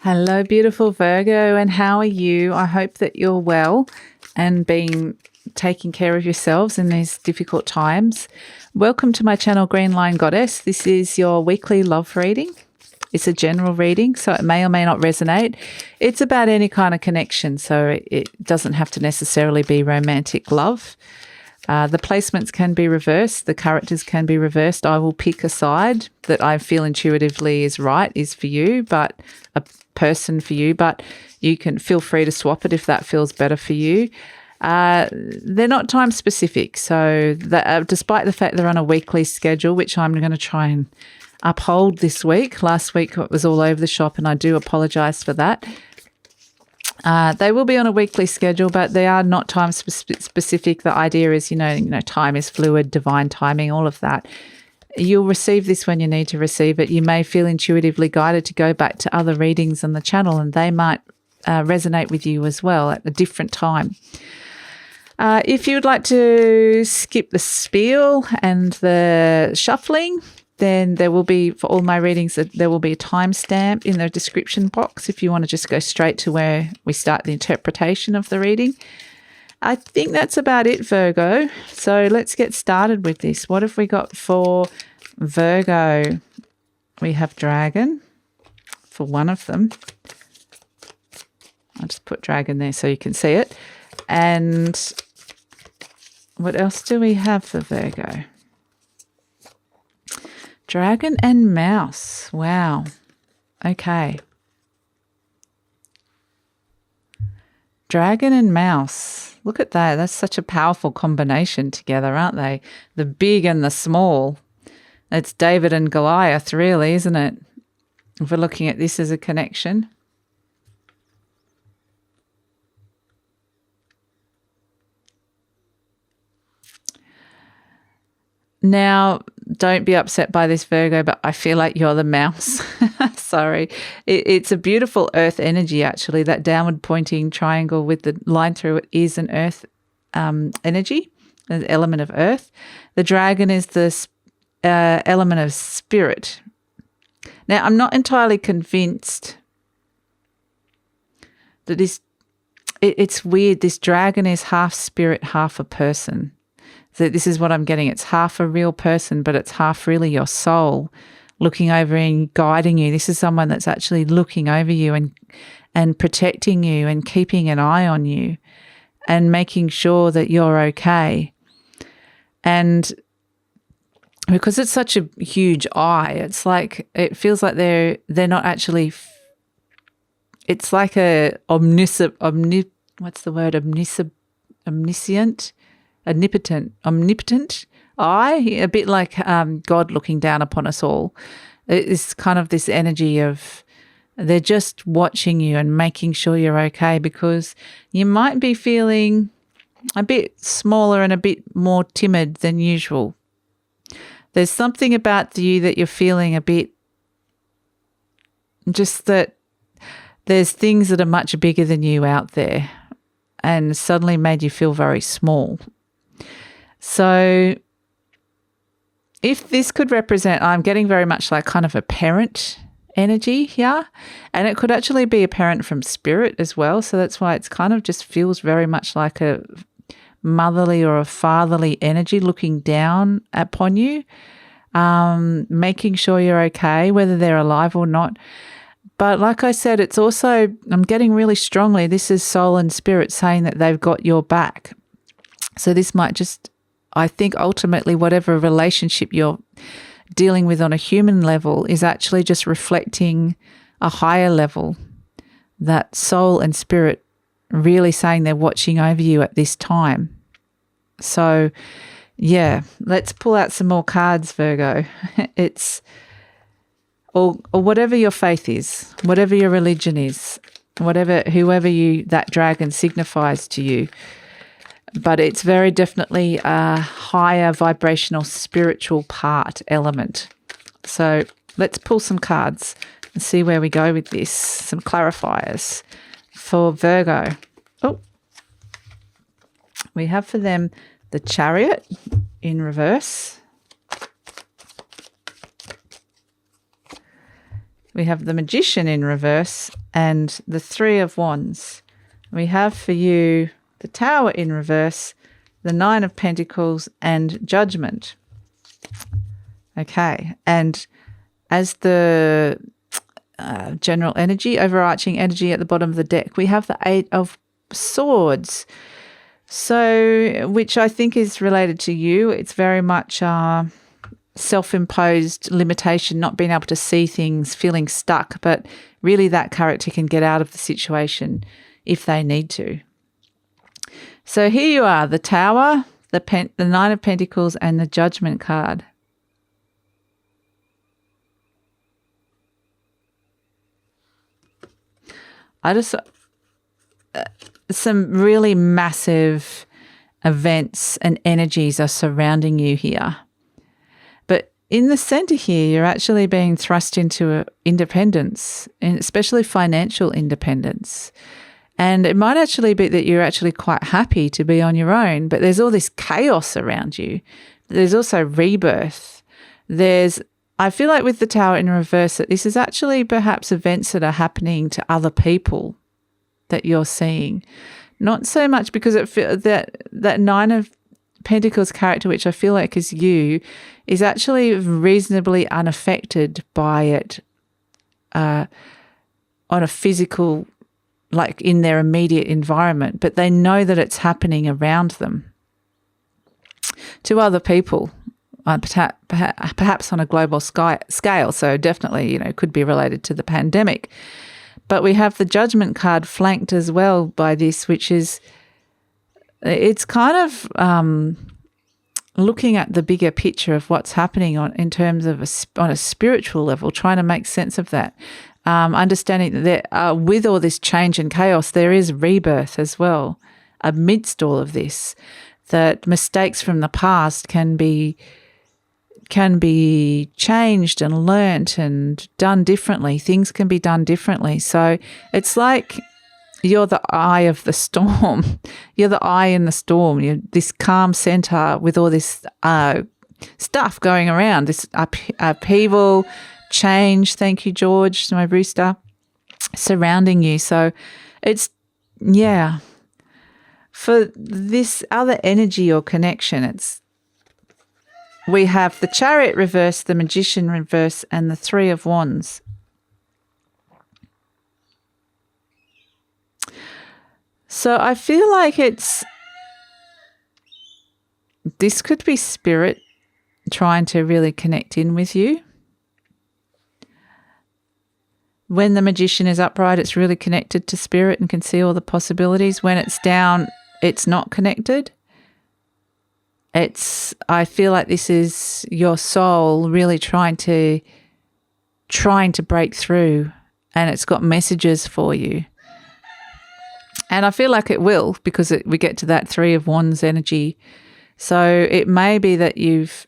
Hello, beautiful Virgo, and how are you? I hope that you're well and taking care of yourselves in these difficult times. Welcome to my channel, GreenLion Goddess. This is your weekly love reading. It's a general reading, so it may or may not resonate. It's about any kind of connection, so it doesn't have to necessarily be romantic love. The placements can be reversed. The characters can be reversed. I will pick a side that I feel intuitively is for you, but a person for you, but you can feel free to swap it if that feels better for you. They're not time specific. So despite the fact they're on a weekly schedule, which I'm going to try and uphold this week. Last week it was all over the shop and I do apologize for that. They will be on a weekly schedule, but they are not time specific. The idea is, time is fluid, divine timing, all of that. You'll receive this when you need to receive it. You may feel intuitively guided to go back to other readings on the channel, and they might resonate with you as well at a different time. If you'd like to skip the spiel and the shuffling, then there will be, for all my readings, there will be a timestamp in the description box if you want to just go straight to where we start the interpretation of the reading. I think that's about it, Virgo. So let's get started with this. What have we got for Virgo? We have Dragon for one of them. I'll just put Dragon there so you can see it. And what else do we have for Virgo? Dragon and Mouse. Wow. Okay. Dragon and Mouse. Look at that. That's such a powerful combination together, aren't they? The big and the small. It's David and Goliath, really, isn't it? If we're looking at this as a connection. Now, don't be upset by this, Virgo, but I feel like you're the mouse. Sorry. It's a beautiful earth energy, actually. That downward pointing triangle with the line through it is an earth energy, an element of earth. The dragon is the element of spirit. Now, I'm not entirely convinced that it's weird. This dragon is half spirit, half a person. So this is what I'm getting. It's half a real person, but it's half really your soul looking over and guiding you. This is someone that's actually looking over you and protecting you and keeping an eye on you and making sure that you're okay. And because it's such a huge eye, it's like, it feels like they're not actually, it's like a omniscient, omnipotent eye, a bit like God looking down upon us all. It's kind of this energy of they're just watching you and making sure you're okay, because you might be feeling a bit smaller and a bit more timid than usual. There's something about you that you're feeling a bit, just that there's things that are much bigger than you out there and suddenly made you feel very small. So if this could represent, I'm getting very much like kind of a parent energy here, and it could actually be a parent from spirit as well. So that's why it's kind of just feels very much like a motherly or a fatherly energy looking down upon you, making sure you're okay, whether they're alive or not. But like I said, it's also, I'm getting really strongly, this is soul and spirit saying that they've got your back. So this might just, I think ultimately whatever relationship you're dealing with on a human level is actually just reflecting a higher level, that soul and spirit really saying they're watching over you at this time. So yeah, let's pull out some more cards, Virgo. It's, or whatever your faith is, whatever your religion is, whoever that dragon signifies to you. But it's very definitely a higher vibrational spiritual part element. So let's pull some cards and see where we go with this. Some clarifiers for Virgo. Oh, we have for them the Chariot in reverse. we have the Magician in reverse and the Three of Wands. We have for you the Tower in reverse, the Nine of Pentacles, and Judgment. Okay, and as the general energy, overarching energy at the bottom of the deck, we have the Eight of Swords. So, which I think is related to you. It's very much self-imposed limitation, not being able to see things, feeling stuck, but really that character can get out of the situation if they need to. So here you are, the Tower, the Nine of Pentacles, and the Judgment card. Some really massive events and energies are surrounding you here. But in the center here, you're actually being thrust into independence, and especially financial independence. And it might actually be that you're actually quite happy to be on your own, but there's all this chaos around you. There's also rebirth. I feel like with the Tower in reverse, that this is actually perhaps events that are happening to other people that you're seeing. Not so much because that Nine of Pentacles character, which I feel like is you, is actually reasonably unaffected by it on a physical, like in their immediate environment, but they know that it's happening around them. To other people, perhaps on a global scale, so definitely, could be related to the pandemic. But we have the Judgment card flanked as well by this, which is, it's kind of looking at the bigger picture of what's happening in terms of on a spiritual level, trying to make sense of that. Understanding that with all this change and chaos, there is rebirth as well amidst all of this, that mistakes from the past can be changed and learnt and done differently. Things can be done differently. So it's like you're the eye of the storm. You're the eye in the storm. You're this calm center with all this stuff going around, this upheaval, change. Thank you, George, my rooster, surrounding you. So it's, for this other energy or connection, we have the Chariot reverse, the Magician reverse, and the Three of Wands. So I feel like this could be spirit trying to really connect in with you. When the Magician is upright, it's really connected to spirit and can see all the possibilities. When it's down, it's not connected. I feel like this is your soul really trying to break through, and it's got messages for you. And I feel like it will, because we get to that Three of Wands energy. So it may be that you've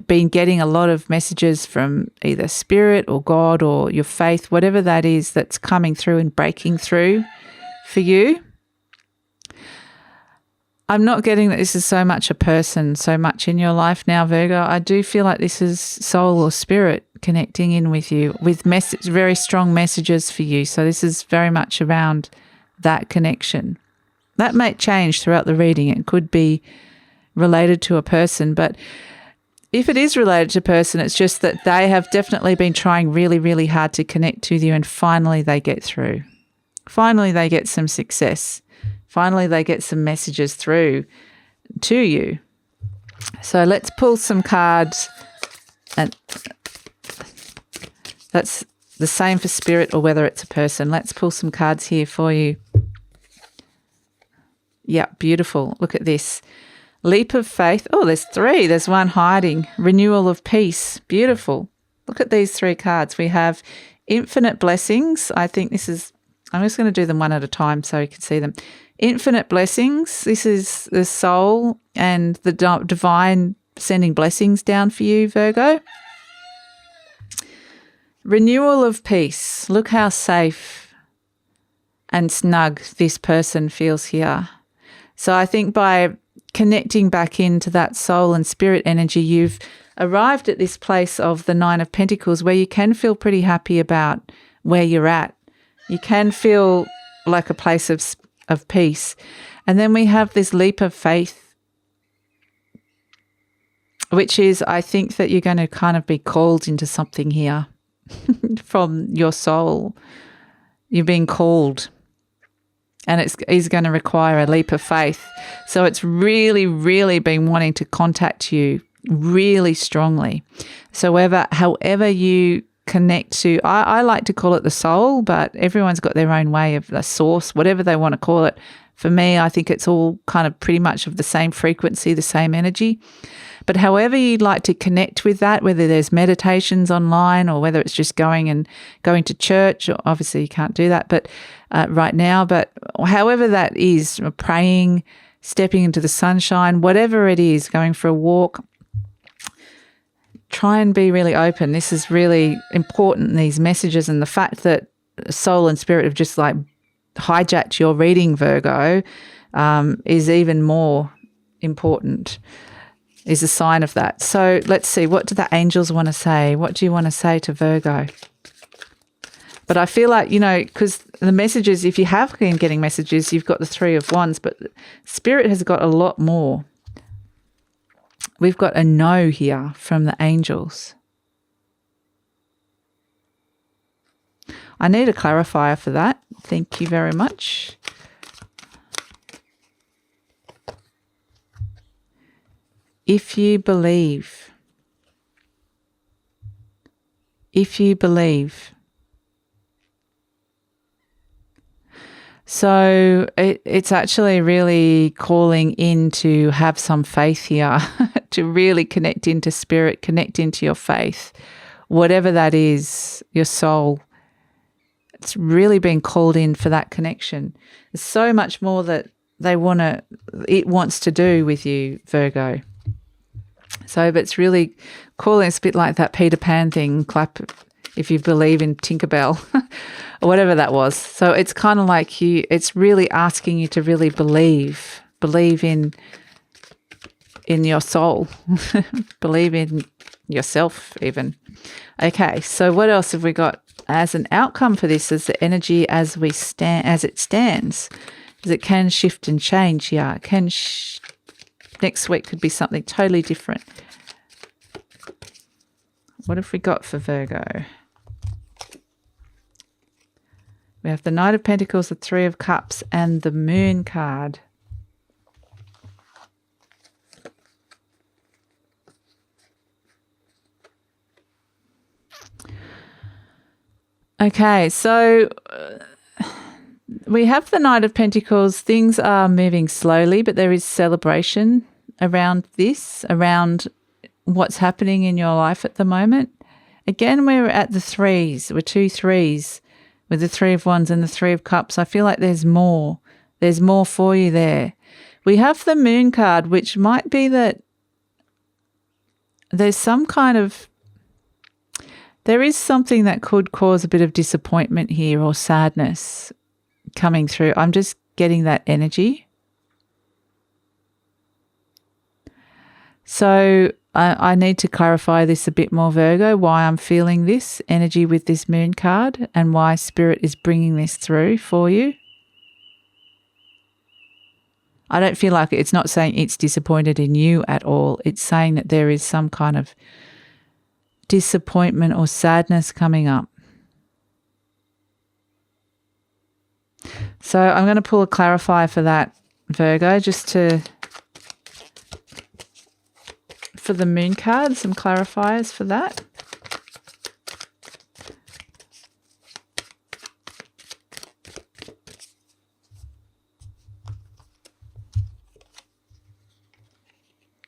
been getting a lot of messages from either spirit or God or your faith, whatever that is that's coming through and breaking through for you. I'm not getting that this is so much a person, so much in your life now, Virgo. I do feel like this is soul or spirit connecting in with you with very strong messages for you. So this is very much around that connection. That might change throughout the reading. It could be related to a person, but if it is related to a person, it's just that they have definitely been trying really, really hard to connect to you, and finally they get through. Finally they get some success. Finally they get some messages through to you. So let's pull some cards, and that's the same for spirit or whether it's a person. Let's pull some cards here for you. Yeah, beautiful. Look at this. Leap of faith. Oh, there's three. There's one hiding. Renewal of peace. Beautiful. Look at these three cards. We have infinite blessings. I think this is, I'm just going to do them one at a time so you can see them. Infinite blessings. This is the soul and the divine sending blessings down for you, Virgo. Renewal of peace. Look how safe and snug this person feels here. So I think by connecting back into that soul and spirit energy, you've arrived at this place of the Nine of Pentacles where you can feel pretty happy about where you're at. You can feel like a place of peace. And then we have this leap of faith, which is, I think that you're going to kind of be called into something here from your soul. You're being called. And it is going to require a leap of faith. So it's really, really been wanting to contact you really strongly. So however you connect to, I like to call it the soul, but everyone's got their own way of the source, whatever they want to call it. For me, I think it's all kind of pretty much of the same frequency, the same energy. But however you'd like to connect with that, whether there's meditations online or whether it's just going to church, obviously you can't do that but right now, but however that is, praying, stepping into the sunshine, whatever it is, going for a walk, try and be really open. This is really important, these messages, and the fact that soul and spirit have just like hijacked your reading, Virgo, is even more important, is a sign of that. So let's see, what do the angels want to say? What do you want to say to Virgo? But I feel like, because the messages, if you have been getting messages, you've got the Three of Wands, but Spirit has got a lot more. We've got a no here from the angels. I need a clarifier for that. Thank you very much. If you believe. If you believe. So it's actually really calling in to have some faith here, to really connect into spirit, connect into your faith, whatever that is, your soul. It's really been called in for that connection. There's so much more that it wants to do with you, Virgo. So, but it's really calling. It's a bit like that Peter Pan thing, clap if you believe in Tinkerbell or whatever that was. So it's kind of like it's really asking you to really believe in your soul, believe in yourself even. Okay, so what else have we got as an outcome for this? Is the energy as it stands, because it can shift and change. Yeah, it can. Next week could be something totally different. What have we got for Virgo? We have the Knight of Pentacles, the Three of Cups, and the Moon card. Okay, so we have the Knight of Pentacles. Things are moving slowly, but there is celebration around this, around what's happening in your life at the moment. Again, we're at the threes. We're 2 threes with the Three of Wands and the Three of Cups. I feel like there's more. There's more for you there. We have the Moon card, which might be that there's there is something that could cause a bit of disappointment here or sadness coming through. I'm just getting that energy. So I need to clarify this a bit more, Virgo, why I'm feeling this energy with this Moon card and why Spirit is bringing this through for you. I don't feel like it's not saying it's disappointed in you at all. It's saying that there is some kind of disappointment or sadness coming up. So I'm going to pull a clarifier for that, Virgo, for the Moon card, some clarifiers for that.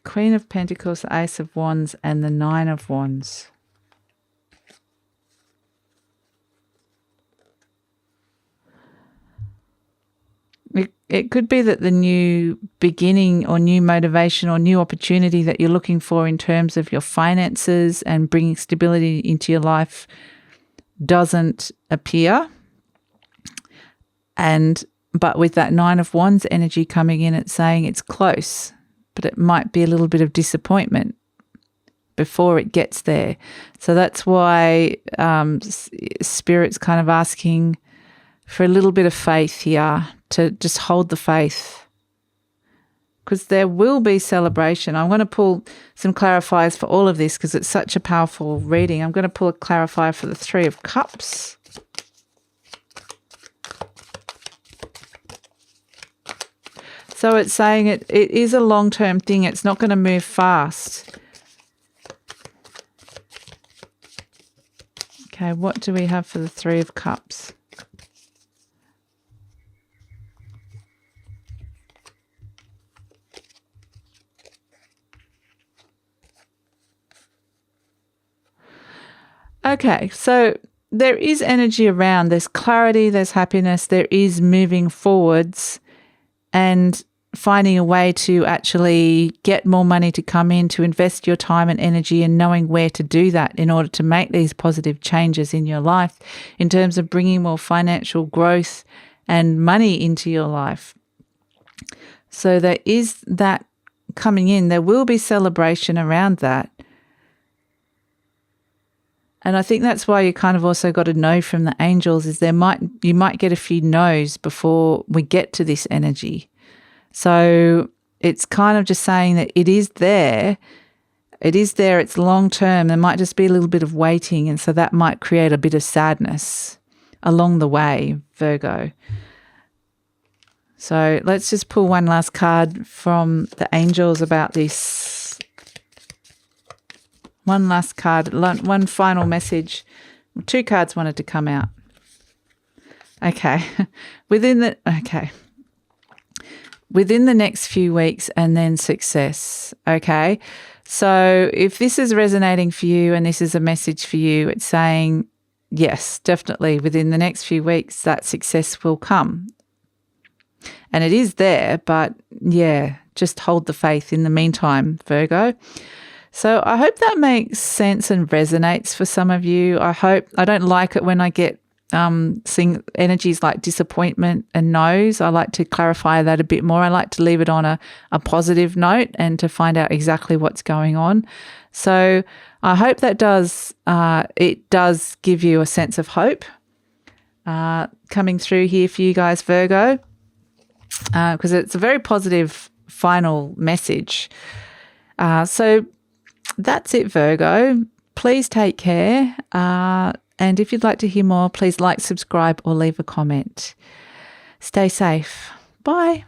Queen of Pentacles, the Ace of Wands, and the Nine of Wands. It could be that the new beginning or new motivation or new opportunity that you're looking for in terms of your finances and bringing stability into your life doesn't appear. But with that Nine of Wands energy coming in, it's saying it's close. but it might be a little bit of disappointment before it gets there. So that's why Spirit's kind of asking for a little bit of faith here, to just hold the faith, because there will be celebration. I'm going to pull some clarifiers for all of this because it's such a powerful reading. I'm going to pull a clarifier for the Three of Cups. So it's saying it is a long-term thing. It's not going to move fast. Okay, what do we have for the Three of Cups? Okay, so there is energy around. There's clarity, there's happiness, there is moving forwards and finding a way to actually get more money to come in, to invest your time and energy, and knowing where to do that in order to make these positive changes in your life in terms of bringing more financial growth and money into your life. So there is that coming in. There will be celebration around that. And I think that's why you kind of also got to know from the angels is you might get a few no's before we get to this energy. So it's kind of just saying that it is there. It is there. It's long term. There might just be a little bit of waiting. And so that might create a bit of sadness along the way, Virgo. So let's just pull one last card from the angels about this. One last card, one final message. Two cards wanted to come out. Okay. Within the next few weeks, and then success. Okay. So if this is resonating for you and this is a message for you, it's saying, yes, definitely within the next few weeks, that success will come. And it is there, but yeah, just hold the faith in the meantime, Virgo. So I hope that makes sense and resonates for some of you. I don't like it when I get seeing energies like disappointment and no's. I like to clarify that a bit more. I like to leave it on a positive note and to find out exactly what's going on. So I hope that does give you a sense of hope coming through here for you guys, Virgo, because it's a very positive final message. So that's it, Virgo. Please take care. And if you'd like to hear more, please like, subscribe, or leave a comment. Stay safe. Bye.